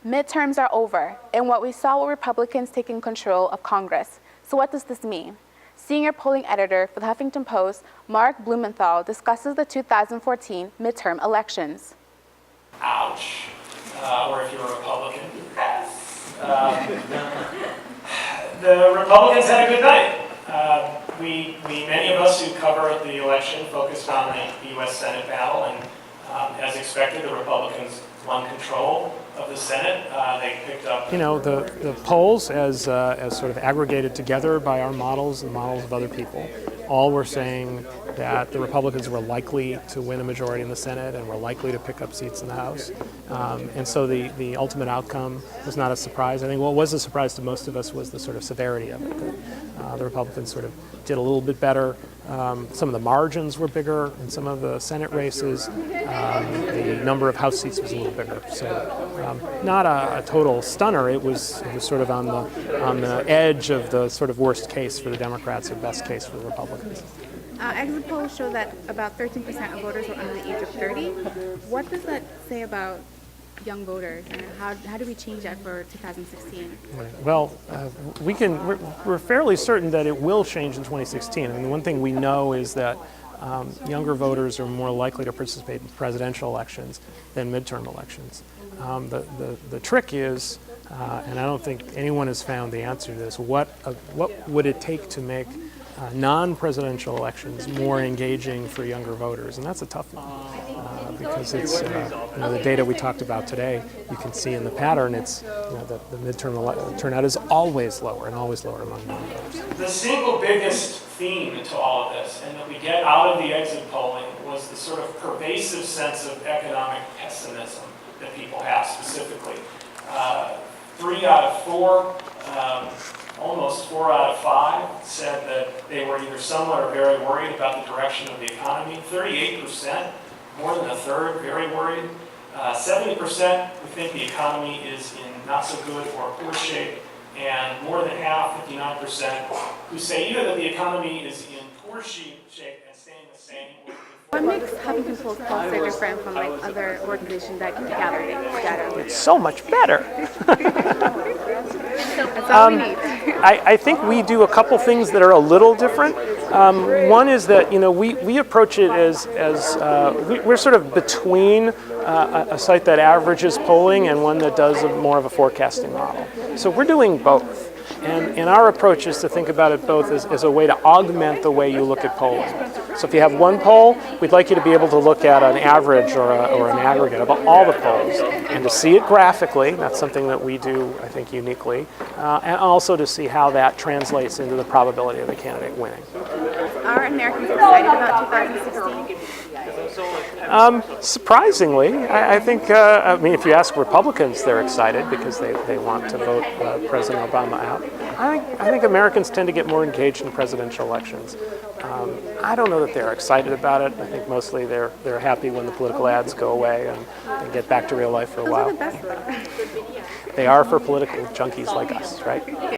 Midterms are over, and what we saw were Republicans taking control of Congress. So what does this mean? Senior polling editor for the Huffington Post, Mark Blumenthal, discusses the 2014 midterm elections. Ouch. Or if you're a Republican. The Republicans had a good night. Many of us who cover the election focused on the U.S. Senate battle, and as expected, the Republicans won control of the Senate. They picked up... The polls, as sort of aggregated together by our models and models of other people, all were saying that the Republicans were likely to win a majority in the Senate and were likely to pick up seats in the House. And so the ultimate outcome was not a surprise. I think what was a surprise to most of us was the sort of severity of it. The Republicans sort of did a little bit better. Some of the margins were bigger in some of the Senate races. The number of House seats was a little bigger. So not a total stunner. It was sort of on the edge of the sort of worst case for the Democrats or best case for the Republicans. Exit polls show that about 13% of voters were under the age of 30. What does that say about young voters, and how do we change that for 2016? Well, we're fairly certain that it will change in 2016. I mean, the one thing we know is that younger voters are more likely to participate in presidential elections than midterm elections. The trick is, and I don't think anyone has found the answer to this, what would it take to make non-presidential elections more engaging for younger voters? And that's a tough one because it's the data we talked about today. You can see in the pattern, it's the midterm turnout is always lower and always lower among non-voters. The single biggest theme to all of this, and that we get out of the exit polling, was the sort of pervasive sense of economic pessimism that people have specifically. 3 out of 4. Almost 4 out of 5 said that they were either somewhat or very worried about the direction of the economy. 38%, more than a third, very worried. 70% who think the economy is in not so good or poor shape, and more than half, 59%, who say either that the economy is in poor shape and staying the same. What makes Huffington Post so different from other organizations that gather data? It's so much better. That's all we need. I think we do a couple things that are a little different. One is that we approach it as we're sort of between a site that averages polling and one that does more of a forecasting model. So we're doing both. And our approach is to think about it both as a way to augment the way you look at polling. So if you have one poll, we'd like you to be able to look at an average or an aggregate of all the polls, and to see it graphically. That's something that we do, I think, uniquely, and also to see how that translates into the probability of the candidate winning. Are Americans excited about 2016? Surprisingly, I think, if you ask Republicans, they're excited because they want to vote President Obama out. I think Americans tend to get more engaged in presidential elections. I don't know that they're excited about it. I think mostly they're happy when the political ads go away and get back to real life for a while. Those are the best. They are for political junkies like us, right?